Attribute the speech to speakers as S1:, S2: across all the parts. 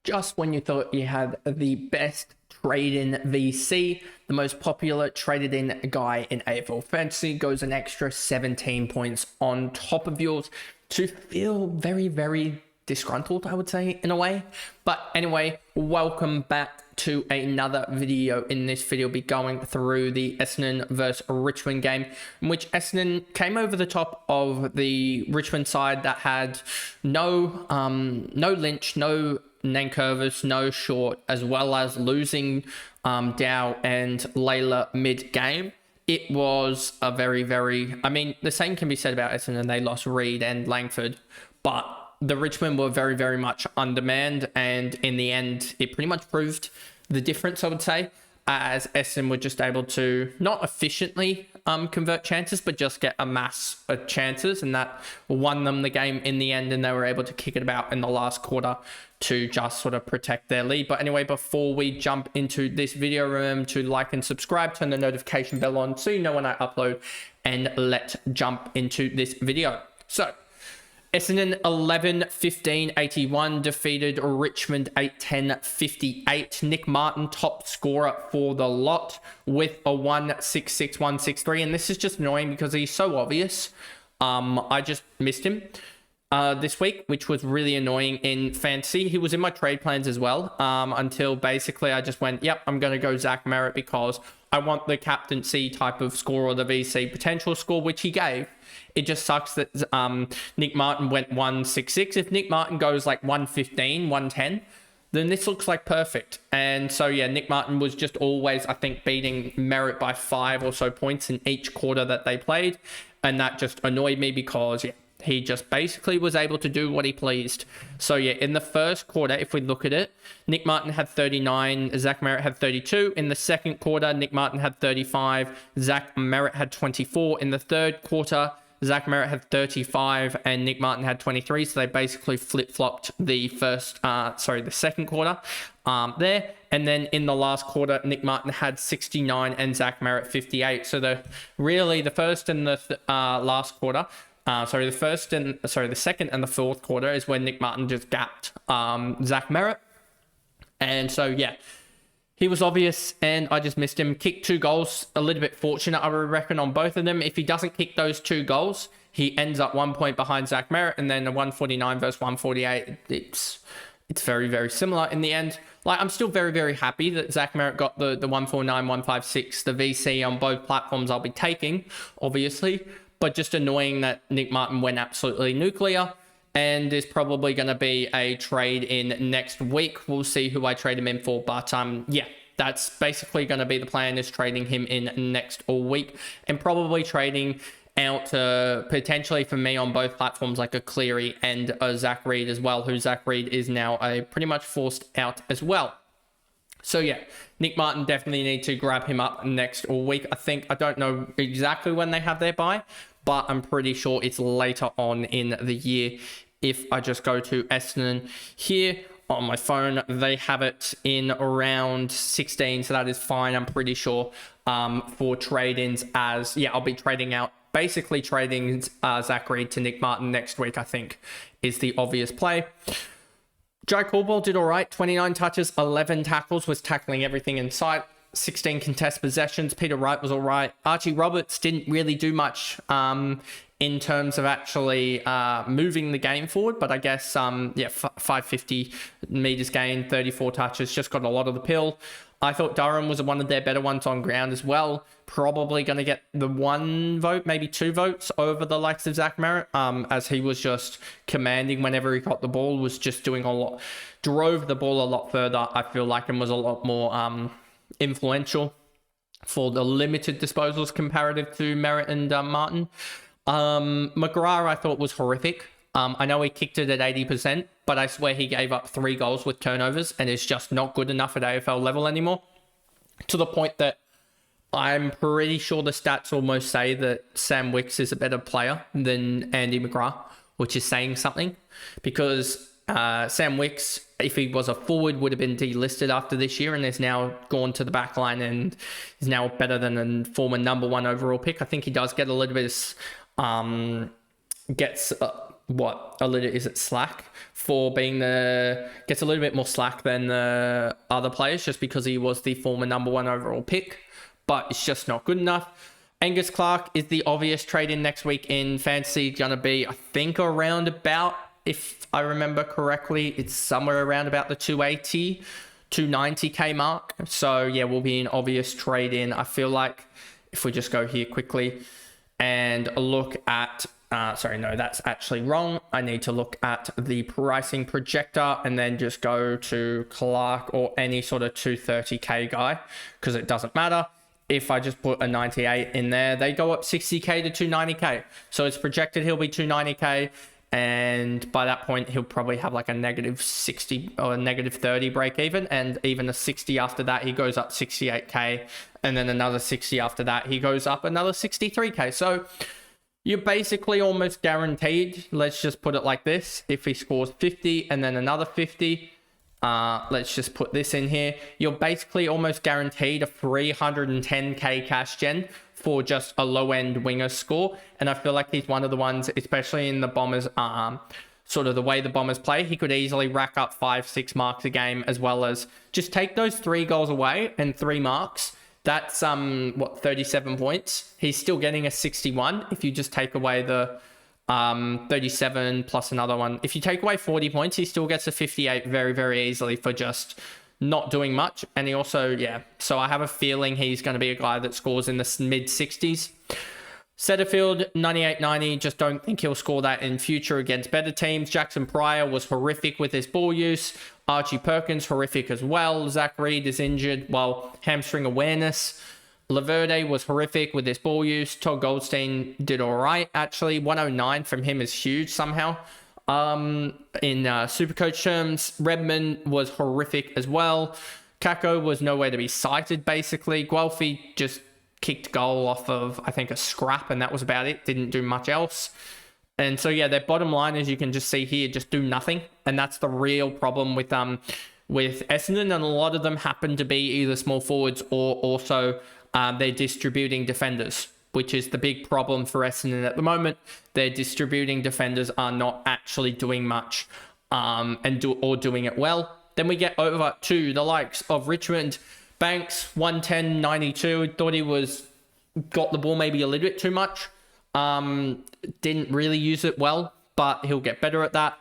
S1: Just when you thought you had the best trade-in VC, the most popular traded-in guy in AFL Fantasy goes an extra 17 points on top of yours to feel very, very disgruntled, I would say, in a way. But anyway, welcome back to another video. In this video, we'll be going through the Essendon versus Richmond game, in which Essendon came over the top of the Richmond side that had no Lynch, no Nankervis, no Short, as well as losing Dow and Layla mid-game. It was a very, I mean, the same can be said about Essendon. They lost Reid and Langford, but the Richmond were very much undermanned, and in the end, it pretty much proved the difference, I would say, as Essendon were just able to not efficiently convert chances, but just get a mass of chances, and that won them the game in the end, and they were able to kick it about in the last quarter to just sort of protect their lead. But anyway, before we jump into this video, remember to like and subscribe, turn the notification bell on so you know when I upload, and let's jump into this video. So, Essendon 11-15-81 defeated Richmond 8-10-58. Nick Martin, top scorer for the lot with a 166-163. And this is just annoying because he's so obvious. I just missed him this week, which was really annoying in fantasy. He was in my trade plans as well, until basically I just went, yep, I'm going to go Zach Merritt because I want the captaincy type of score or the VC potential score, which he gave. It just sucks that Nick Martin went 166. If Nick Martin goes like 115, 110, then this looks like perfect. And so, yeah, Nick Martin was just always, I think, beating Merritt by 5 or so points in each quarter that they played. And that just annoyed me because, yeah, he just basically was able to do what he pleased. So, yeah, in the first quarter, if we look at it, Nick Martin had 39, Zach Merritt had 32. In the second quarter, Nick Martin had 35, Zach Merritt had 24. In the third quarter, Zach Merritt had 35 and Nick Martin had 23. So they basically flip-flopped the the second quarter there. And then in the last quarter, Nick Martin had 69 and Zach Merritt 58. So the first and the last quarter, the second and the fourth quarter is when Nick Martin just gapped Zach Merritt. And so, yeah, he was obvious, and I just missed him. Kicked 2 goals, a little bit fortunate, I would reckon, on both of them. If he doesn't kick those 2 goals, he ends up 1 point behind Zach Merritt, and then a 149 versus 148. It's very similar in the end. Like, I'm still very happy that Zach Merritt got the 149, 156, the VC on both platforms I'll be taking, obviously, but just annoying that Nick Martin went absolutely nuclear. And there's probably going to be a trade in next week. We'll see who I trade him in for. But yeah, that's basically going to be the plan, is trading him in next week. And probably trading out potentially for me on both platforms like a Cleary and a Zach Reid as well, who Zach Reid is now pretty much forced out as well. So yeah, Nick Martin definitely need to grab him up next week. I don't know exactly when they have their bye, but I'm pretty sure it's later on in the year. If I just go to Essendon here on my phone, they have it in around 16, so that is fine, I'm pretty sure, for trade-ins, as, yeah, I'll be trading out, basically trading Zach Reid to Nick Martin next week, I think, is the obvious play. Jai Caldwell did all right, 29 touches, 11 tackles, was tackling everything in sight, 16 contest possessions. Peter Wright was all right. Archie Roberts didn't really do much in terms of actually moving the game forward, but I guess, 550 meters gained, 34 touches, just got a lot of the pill. I thought Durham was one of their better ones on ground as well. Probably going to get the 1 vote, maybe 2 votes over the likes of Zach Merritt, as he was just commanding whenever he got the ball, was just doing a lot, drove the ball a lot further, I feel like, and was a lot more influential for the limited disposals comparative to Merritt and Martin. McGrath, I thought, was horrific. I know he kicked it at 80%, but I swear he gave up 3 goals with turnovers and is just not good enough at AFL level anymore. To the point that I'm pretty sure the stats almost say that Sam Wicks is a better player than Andy McGrath, which is saying something, because Sam Wicks, if he was a forward, would have been delisted after this year and has now gone to the back line and is now better than a former number 1 overall pick. I think he does get a little bit of, a little, is it slack for being gets a little bit more slack than the other players just because he was the former #1 overall pick, but it's just not good enough. Angus Clark is the obvious trade in next week in fantasy. Going to be, I think, around about, if I remember correctly, it's somewhere around about the 280, 290k mark. So yeah, will be an obvious trade in. I feel like if we just go here quickly and look at, sorry, no, that's actually wrong. I need to look at the pricing projector and then just go to Clark or any sort of 230k guy, because it doesn't matter. If I just put a 98 in there, they go up 60k to 290k. So it's projected he'll be 290k. And by that point, he'll probably have like a -60 or a -30 break even. And even a 60 after that, he goes up 68k. And then another 60 after that, he goes up another 63k. So you're basically almost guaranteed. Let's just put it like this. If he scores 50 and then another 50, let's just put this in here. You're basically almost guaranteed a 310k cash gen for just a low-end winger score. And I feel like he's one of the ones, especially in the Bombers, sort of the way the Bombers play, he could easily rack up 5-6 marks a game, as well as just take those 3 goals away and 3 marks. That's, 37 points. He's still getting a 61 if you just take away the 37 plus another one. If you take away 40 points, he still gets a 58 very, very easily for just not doing much. And he also, yeah, so I have a feeling he's going to be a guy that scores in the mid 60s. Setterfield, 98-90, just don't think he'll score that in future against better teams. Jackson Pryor was horrific with his ball use. Archie Perkins, horrific as well. Zach Reid is injured, well, hamstring awareness. Laverde was horrific with his ball use. Todd Goldstein did all right, actually. 109 from him is huge somehow. In SuperCoach terms, Redmond was horrific as well. Kako was nowhere to be cited, basically. Guelphy just kicked goal off of, I think, a scrap, and that was about it. Didn't do much else. And so, yeah, their bottom line, as you can just see here, just do nothing. And that's the real problem with Essendon, and a lot of them happen to be either small forwards or also they're distributing defenders, which is the big problem for Essendon at the moment. Their distributing defenders are not actually doing much or doing it well. Then we get over to the likes of Richmond. Banks, 110-92. Thought he got the ball maybe a little bit too much. Didn't really use it well, but he'll get better at that.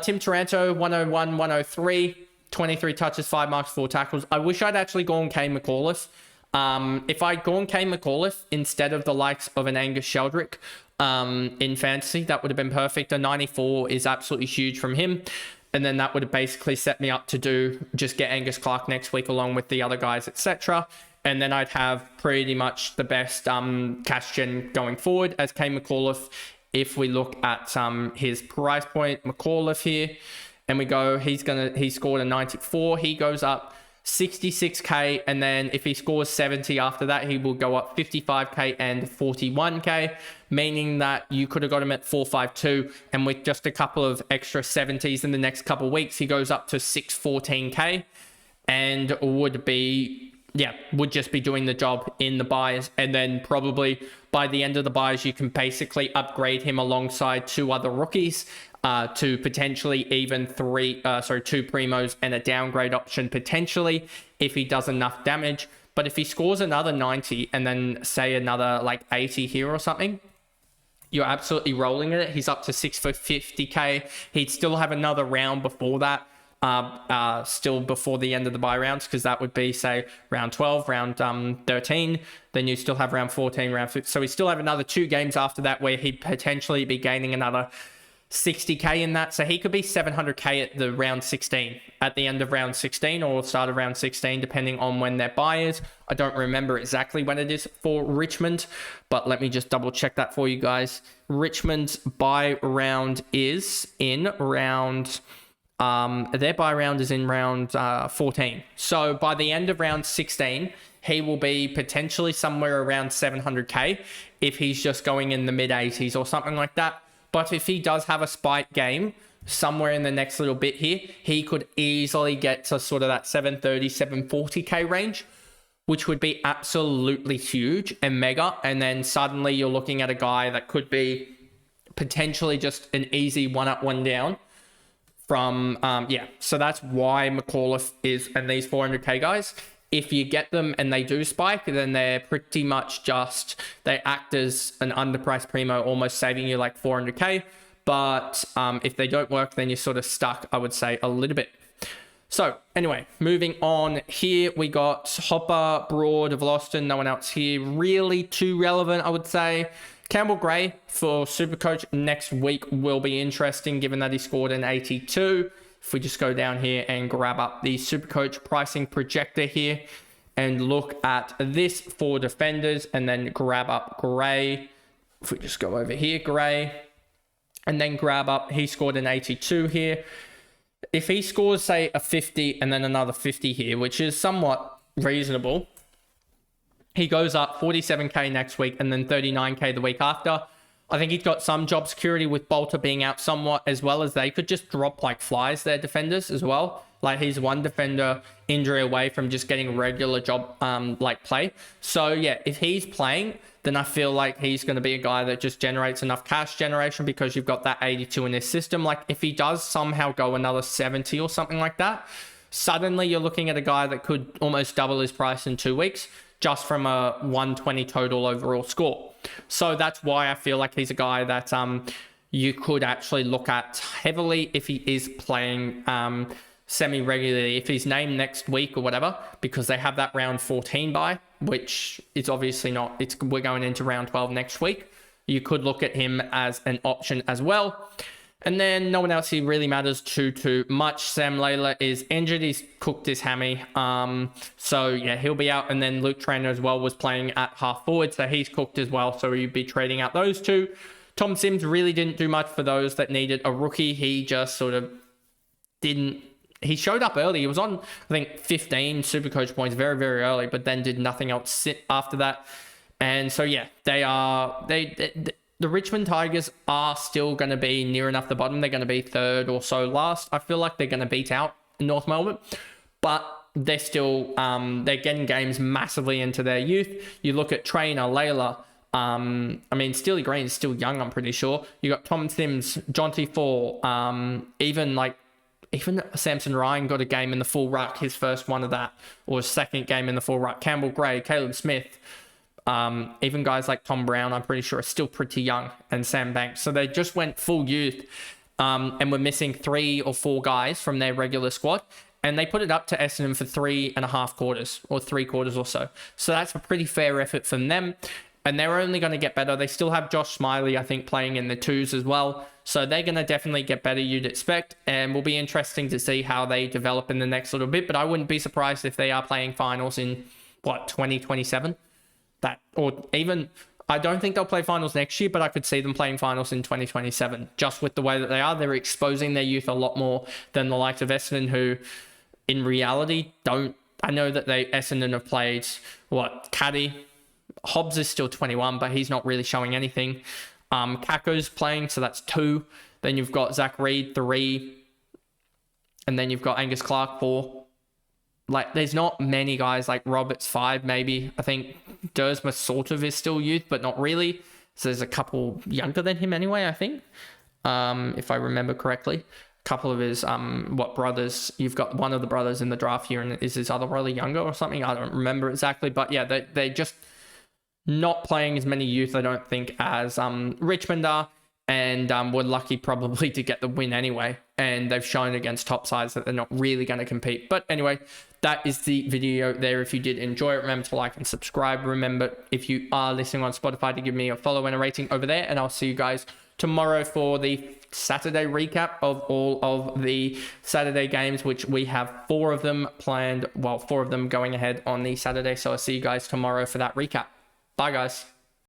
S1: Tim Taranto, 101-103. 23 touches, 5 marks, 4 tackles. I wish I'd actually gone Kane McAuliffe. If I'd gone Kane McAuliffe instead of the likes of an Angus Sheldrick in fantasy, that would have been perfect. A 94 is absolutely huge from him. And then that would have basically set me up to just get Angus Clark next week along with the other guys, etc. And then I'd have pretty much the best cash gen going forward as Kane McAuliffe. If we look at his price point, McAuliffe here, and we go, he scored a 94. He goes up 66k, and then if he scores 70 after that, he will go up 55k and 41k, meaning that you could have got him at 452, and with just a couple of extra 70s in the next couple of weeks, he goes up to 614k and would just be doing the job in the buys. And then probably by the end of the buys, you can basically upgrade him alongside 2 other rookies to potentially even 2 primos and a downgrade option potentially if he does enough damage. But if he scores another 90 and then say another like 80 here or something, you're absolutely rolling in it. He's up to 650k. He'd still have another round before that. Still before the end of the buy rounds, because that would be say round 12, round 13, then you still have round 14, round 15. So we still have another 2 games after that where he'd potentially be gaining another 60k in that. So he could be 700k at the round 16, at the end of round 16 or start of round 16, depending on when their buy is. I don't remember exactly when it is for Richmond, but let me just double check that for you guys. Richmond's buy round is in round their buy round is in round 14. So by the end of round 16, he will be potentially somewhere around 700k if he's just going in the mid 80s or something like that. But if he does have a spike game somewhere in the next little bit here, he could easily get to sort of that 730, 740k range, which would be absolutely huge and mega. And then suddenly you're looking at a guy that could be potentially just an easy 1 up, 1 down from, yeah. So that's why McAuliffe is, and these 400k guys, if you get them and they do spike, then they're pretty much just, they act as an underpriced primo, almost saving you like 400k. But if they don't work, then you're sort of stuck, I would say, a little bit. So anyway, moving on here, we got Hopper, Broad, Vlosten, no one else here really too relevant, I would say. Campbell Gray for SuperCoach next week will be interesting, given that he scored an 82. If we just go down here and grab up the SuperCoach pricing projector here and look at this for defenders, and then grab up Gray. If we just go over here, Gray, and then grab up, he scored an 82 here. If he scores, say, a 50 and then another 50 here, which is somewhat reasonable, he goes up 47k next week and then 39k the week after. I think he's got some job security with Bolter being out somewhat, as well as they could just drop like flies, their defenders as well. Like, he's one defender injury away from just getting regular job like play. So yeah, if he's playing, then I feel like he's going to be a guy that just generates enough cash generation, because you've got that 82 in this system. Like, if he does somehow go another 70 or something like that, suddenly you're looking at a guy that could almost double his price in 2 weeks, just from a 120 total overall score. So that's why I feel like he's a guy that you could actually look at heavily if he is playing semi-regularly, if he's named next week or whatever, because they have that round 14 bye, which is obviously not, we're going into round 12 next week. You could look at him as an option as well. And then no one else here really matters too much. Sam Layla is injured. He's cooked his hammy. So yeah, he'll be out. And then Luke Trainor as well was playing at half forward, so he's cooked as well. So you'd be trading out those two. Tom Sims really didn't do much for those that needed a rookie. He just sort of didn't. He showed up early. He was on, I think, 15 SuperCoach points very, very early, but then did nothing else after that. And so yeah, the Richmond Tigers are still going to be near enough the bottom. They're going to be third or so last. I feel like they're going to beat out North Melbourne, but they're still, they're getting games massively into their youth. You look at Trainor, Layla, I mean, Steely Green is still young, I'm pretty sure. You got Tom Sims, Jonty Fall, even Samson Ryan got a game in the full ruck, his first one of that, or his second game in the full ruck. Campbell Gray, Caleb Smith, even guys like Tom Brown, I'm pretty sure, are still pretty young, and Sam Banks. So they just went full youth, and we're missing 3 or 4 guys from their regular squad, and they put it up to Essendon for 3.5 quarters, or 3 quarters or so. So that's a pretty fair effort from them, and they're only going to get better. They still have Josh Smiley, I think, playing in the 2s as well. So they're going to definitely get better, you'd expect, and will be interesting to see how they develop in the next little bit. But I wouldn't be surprised if they are playing finals in, 2027? That, or even, I don't think they'll play finals next year, but I could see them playing finals in 2027. Just with the way that they are, they're exposing their youth a lot more than the likes of Essendon, who in reality don't. I know that Essendon have played, Caddy. Hobbs is still 21, but he's not really showing anything. Kako's playing, so that's 2. Then you've got Zach Reid, 3. And then you've got Angus Clark, 4. Like, there's not many guys. Like Roberts, 5 maybe. I think Dersma sort of is still youth, but not really. So there's a couple younger than him anyway, I think. If I remember correctly. A couple of his, brothers. You've got one of the brothers in the draft here, and is his other brother younger or something? I don't remember exactly. But yeah, they just not playing as many youth, I don't think, as Richmond are, and we're lucky probably to get the win anyway, and they've shown against top sides that they're not really going to compete. But anyway, that is the video there. If you did enjoy it, remember to like and subscribe. Remember, if you are listening on Spotify, to give me a follow and a rating over there, and I'll see you guys tomorrow for the Saturday recap of all of the Saturday games, which we have 4 of them planned, 4 of them going ahead on the Saturday. So I'll see you guys tomorrow for that recap. Bye, guys.